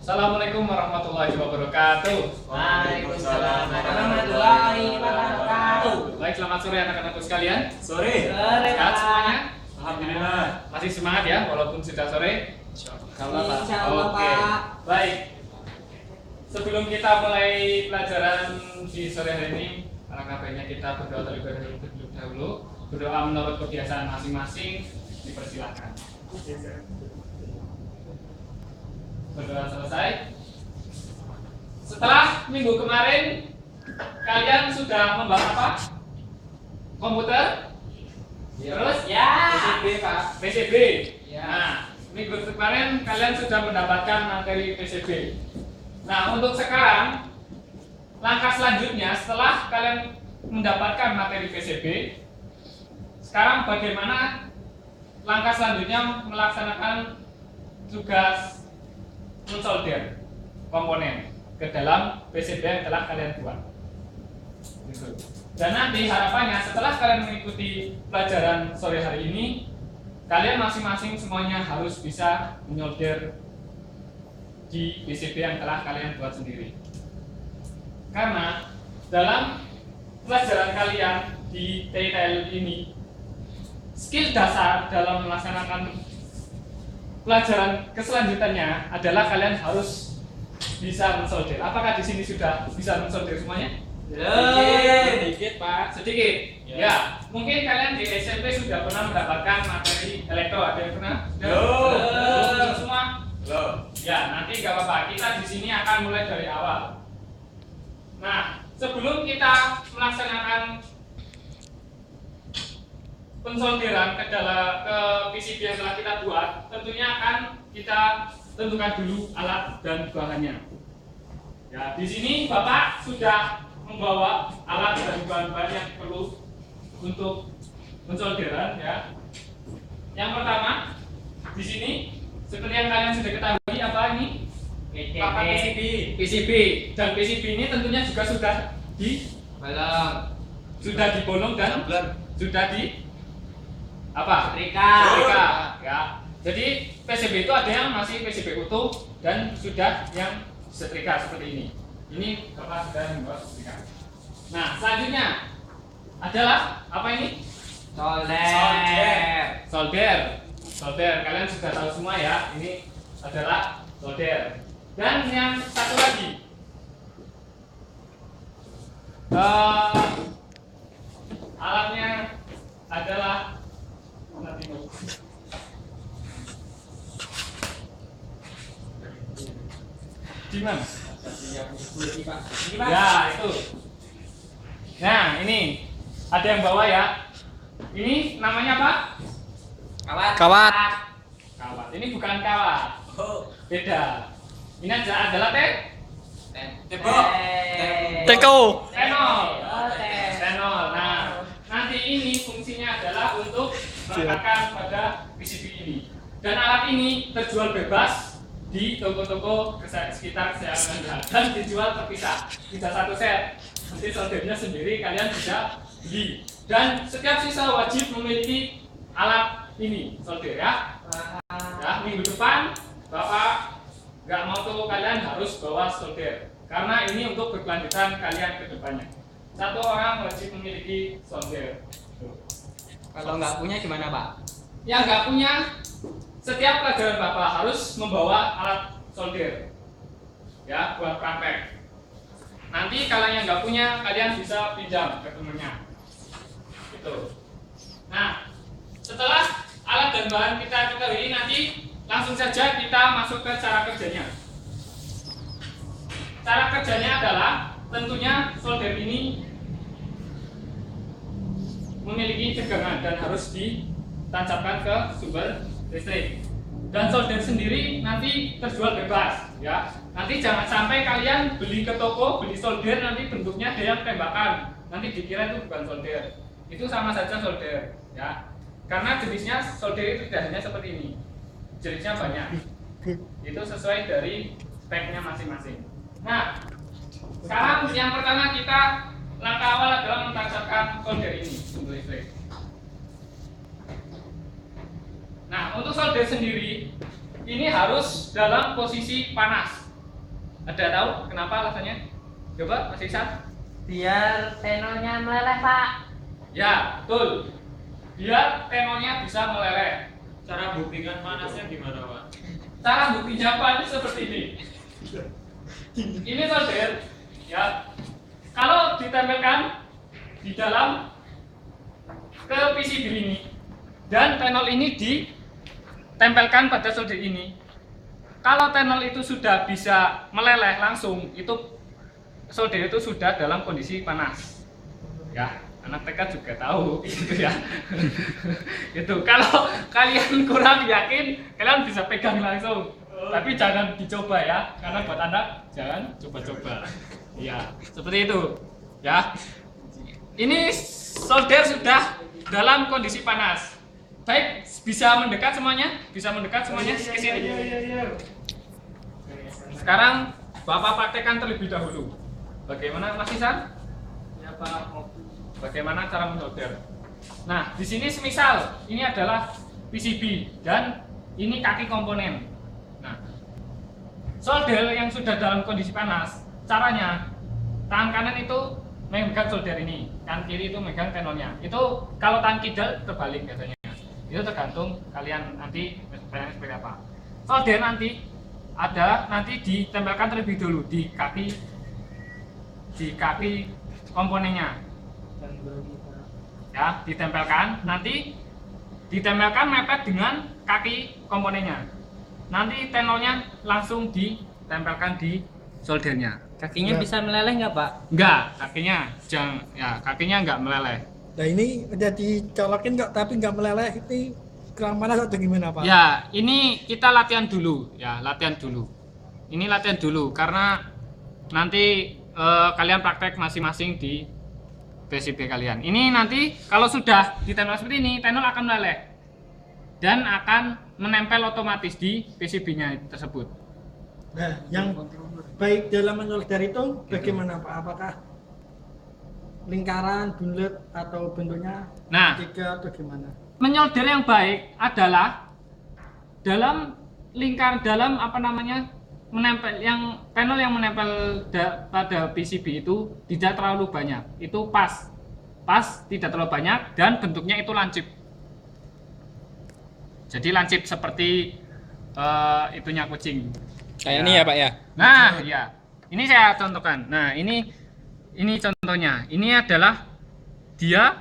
Assalamualaikum warahmatullahi wabarakatuh. Waalaikumsalam warahmatullahi wabarakatuh. Baik, selamat sore anak-anakku sekalian. Sore. Sehat semuanya? Alhamdulillah. Masih semangat ya walaupun sudah sore? Insyaallah, Oke. Pak. Baik. Sebelum kita mulai pelajaran di sore hari ini, alangkah baiknya kita berdoa terlebih dahulu. Berdoa menurut kebiasaan masing-masing. Dipersilakan. Berdoa selesai. Setelah minggu kemarin kalian sudah membahas apa? Komputer? Terus? Ya. PCB Pak. PCB. Ya. Nah, minggu kemarin kalian sudah mendapatkan materi PCB. Nah, untuk sekarang langkah selanjutnya setelah kalian mendapatkan materi PCB, sekarang bagaimana langkah selanjutnya melaksanakan tugas mensolder komponen ke dalam PCB yang telah kalian buat. Dan nanti harapannya setelah kalian mengikuti pelajaran sore hari ini, kalian masing-masing semuanya harus bisa menyolder di PCB yang telah kalian buat sendiri. Karena dalam pelajaran kalian di TTL ini, skill dasar dalam melaksanakan pelajaran keselanjutannya adalah kalian harus bisa mensolder. Apakah di sini sudah bisa mensolder semuanya? Sedikit, Pak. Sedikit. Ya. Mungkin kalian di SMP sudah pernah mendapatkan materi elektro. Ada yang pernah? Belum semua? Belum. Ya, nanti nggak apa-apa. Kita di sini akan mulai dari awal. Nah, sebelum kita melaksanakan pensolderan ke PCB yang telah kita buat, tentunya akan kita tentukan dulu alat dan bahannya. Ya, di sini Bapak sudah membawa alat dan bahan-bahan yang perlu untuk pensolderan ya. Yang pertama, di sini seperti yang kalian sudah ketahui apa ini? Papan PCB. PCB dan PCB ini tentunya juga sudah dibolong dan sudah di apa? Setrika. Ya. Jadi PCB itu ada yang masih PCB utuh dan sudah yang setrika seperti ini. Ini Bapak sudah membuat setrika. Nah, selanjutnya adalah apa ini? Solder. Kalian sudah tahu semua ya. Ini adalah solder. Dan yang satu lagi, alatnya adalah di mana? Ya, itu. Nah, ini ada yang bawa ya. Ini namanya apa? Kawat. Kawat. Ini bukan kawat. Beda. Ini adalah Teko. Tenol. Nah, nanti ini fungsinya adalah untuk meletakkan pada PCB ini. Dan alat ini terjual bebas di toko-toko sekitar kesehatan dan dijual terpisah, tidak satu set. Nanti soldernya sendiri kalian bisa beli. Dan setiap siswa wajib memiliki alat ini solder ya. Ya, minggu depan Bapak nggak mau tuh kalian harus bawa solder karena ini untuk berkelanjutan kalian ke depannya. Satu orang wajib memiliki solder. Kalau nggak punya gimana, Pak? Yang nggak punya, setiap pelajaran Bapak harus membawa alat solder ya buat praktek. Nanti kalau yang nggak punya, kalian bisa pinjam ke temennya. Gitu. Nah, setelah alat dan bahan kita ketahui, nanti langsung saja kita masuk ke cara kerjanya. Cara kerjanya adalah tentunya solder ini memiliki tegangan dan harus ditancapkan ke sumber listrik. Dan solder sendiri nanti terjual bebas ya. Nanti jangan sampai kalian beli ke toko, beli solder nanti bentuknya ada yang tembakan. Nanti dikira itu bukan solder. Itu sama saja solder ya. Karena jenisnya solder itu tidak hanya seperti ini. Jenisnya banyak. Itu sesuai dari speknya masing-masing. Nah, sekarang yang pertama kita langkah awal adalah mentancapkan solder ini sumber listrik. Nah, untuk solder sendiri ini harus dalam posisi panas. Ada tahu kenapa alasannya? Coba Mas Iksan. Biar tenonnya meleleh, Pak. Ya, betul. Biar tenonnya bisa meleleh. Cara buktikan panasnya gimana, Pak? Cara buktinya Pak seperti ini. Ini solder, ya. Kalau ditempelkan di dalam ke PCB ini dan tenol ini ditempelkan pada solder ini. Kalau tenol itu sudah bisa meleleh langsung, itu solder itu sudah dalam kondisi panas. Ya, anak TK juga tahu gitu ya. Itu kalau kalian kurang yakin, kalian bisa pegang langsung. Tapi jangan dicoba ya, karena buat anak jangan coba-coba. Ya, seperti itu. Ya. Ini solder sudah dalam kondisi panas. Baik, bisa mendekat semuanya? Bisa mendekat semuanya ke sini. Sekarang Bapak praktekkan terlebih dahulu. Bagaimana Mas Isan? Ya Pak. Bagaimana cara mensolder? Nah, di sini semisal ini adalah PCB dan ini kaki komponen. Nah, solder yang sudah dalam kondisi panas, caranya tangan kanan itu memegang solder ini, tangan kiri itu megang tenonnya. Itu kalau tangan kidal terbalik biasanya. Itu tergantung kalian nanti pengennya seperti apa. Solder nanti ditempelkan terlebih dulu di kaki komponennya. Ya, ditempelkan, nanti ditempelkan mepet dengan kaki komponennya. Nanti tenolnya langsung ditempelkan di soldernya. Kakinya bisa meleleh nggak Pak? Enggak, kakinya enggak meleleh. Nah ini udah dicolokin nggak tapi nggak meleleh, ini kurang panas atau gimana Pak? Ya, ini kita latihan dulu, ya latihan dulu. Ini latihan dulu karena nanti kalian praktek masing-masing di PCB kalian. Ini nanti kalau sudah ditempel seperti ini, tenol akan meleleh dan akan menempel otomatis di PCB-nya tersebut. Nah, yang baik dalam mensolder itu bagaimana Pak? Apakah lingkaran, bulat atau bentuknya Nah, tiga atau gimana? menyolder yang baik adalah dalam menempel yang panel yang menempel pada PCB itu tidak terlalu banyak, itu pas tidak terlalu banyak dan bentuknya itu lancip. Jadi lancip seperti itunya kucing. Kayak ini ya Pak ya? Nah, ya. Ini saya contohkan. Nah, ini contohnya. Ini adalah dia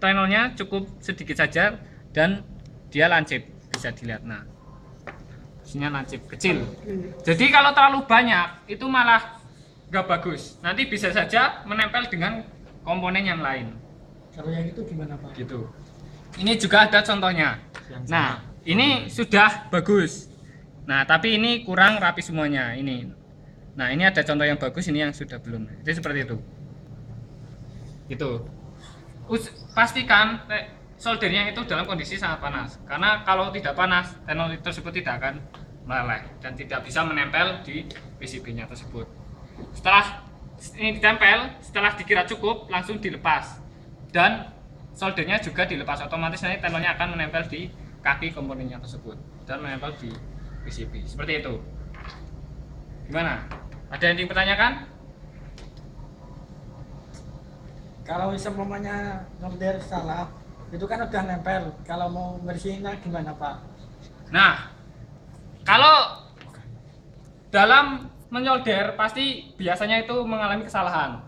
tenolnya cukup sedikit saja dan dia lancip, bisa dilihat. Nah, isinya lancip kecil. Jadi kalau terlalu banyak itu malah nggak bagus. Nanti bisa saja menempel dengan komponen yang lain. Kalau yang itu gimana Pak? Gitu. Ini juga ada contohnya. Nah, ini sudah bagus. Nah, tapi ini kurang rapi semuanya. Ini. Nah, ini ada contoh yang bagus, ini yang sudah belum. Jadi seperti itu. Gitu. Pastikan soldernya itu dalam kondisi sangat panas. Karena kalau tidak panas, tenol tersebut tidak akan meleleh dan tidak bisa menempel di PCB-nya tersebut. Setelah ini ditempel, setelah dikira cukup, langsung dilepas. Dan soldernya juga dilepas, otomatis nanti tenolnya akan menempel di kaki komponennya tersebut dan menempel di PCB. Seperti itu. Gimana? Ada yang dipertanyakan? Kalau misalnya solder salah, itu kan udah nempel. Kalau mau bersihinnya gimana Pak? Nah, kalau dalam menyolder pasti biasanya itu mengalami kesalahan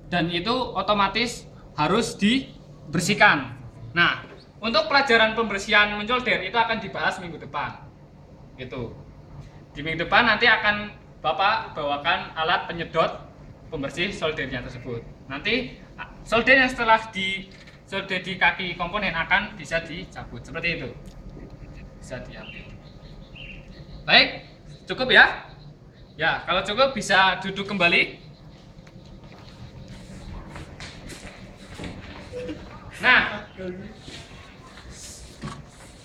dan itu otomatis harus dibersihkan. Nah, untuk pelajaran pembersihan menyolder itu akan dibahas minggu depan. Gitu. Di minggu depan nanti akan Bapak bawakan alat penyedot pembersih soldernya tersebut. Nanti solder yang setelah solder di kaki komponen akan bisa dicabut seperti itu. Bisa diambil. Baik, cukup ya? Ya, kalau cukup bisa duduk kembali. Nah,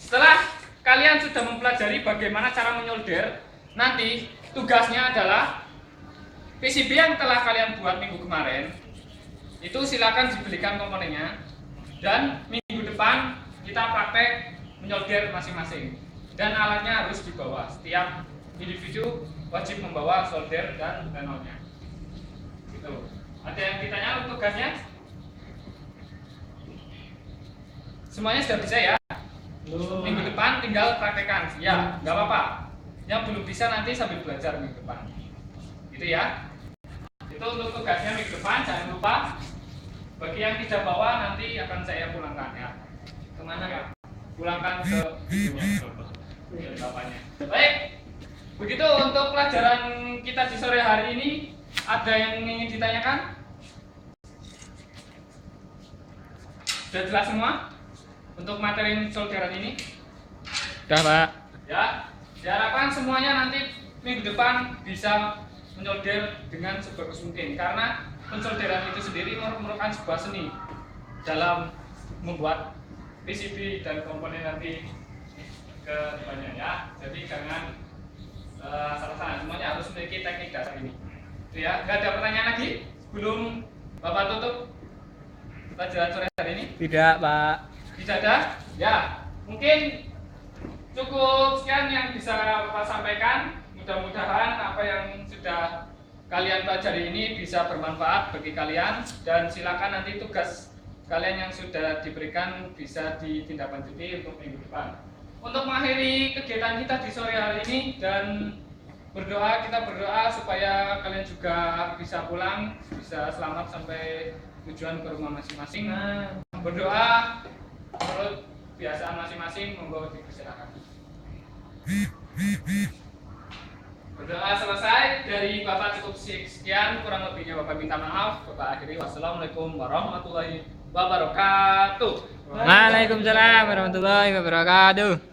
setelah kalian sudah mempelajari bagaimana cara menyolder, nanti tugasnya adalah PCB yang telah kalian buat minggu kemarin, itu silakan dibelikan komponennya dan minggu depan kita praktek menyolder masing-masing dan alatnya harus dibawa, setiap individu wajib membawa solder dan tenonnya. Gitu. Ada yang ditanya untuk tugasnya? Semuanya sudah bisa ya? Minggu depan tinggal praktekan. Ya, nggak apa-apa. Yang belum bisa nanti sambil belajar minggu depan. Gitu ya. Itu untuk tugasnya minggu depan. Jangan lupa. Bagi yang tidak bawa nanti akan saya pulangkan ya. Kemana Pak? Pulangkan ke bapaknya. Baik. Begitu untuk pelajaran kita di sore hari ini. Ada yang ingin ditanyakan? Sudah jelas semua? Untuk materi solderan ini? Udah Pak. Ya, diharapkan semuanya nanti minggu depan bisa menyolder dengan sebagus mungkin, karena pensolderan itu sendiri merupakan sebuah seni dalam membuat PCB dan komponen nanti ke depannya ya. Jadi jangan salah-salah, semuanya harus memiliki teknik dasar ini. Itu ya. Nggak ada pertanyaan lagi sebelum Bapak tutup pelajaran sore hari ini? Tidak Pak. Tidak ada? Ya, mungkin cukup sekian yang bisa Bapak sampaikan. Mudah-mudahan apa yang sudah kalian pelajari ini bisa bermanfaat bagi kalian, dan silakan nanti tugas kalian yang sudah diberikan bisa ditindaklanjuti untuk minggu depan. Untuk mengakhiri kegiatan kita di sore hari ini dan kita berdoa supaya kalian juga bisa pulang, bisa selamat sampai tujuan ke rumah masing-masing. Berdoa menurut kebiasaan masing-masing, monggo dipersilakan. Berdoa selesai dari Bapak cukup sekian, kurang lebihnya Bapak minta maaf. Bapak akhiri, wassalamualaikum warahmatullahi wabarakatuh. Waalaikumsalam warahmatullahi wabarakatuh.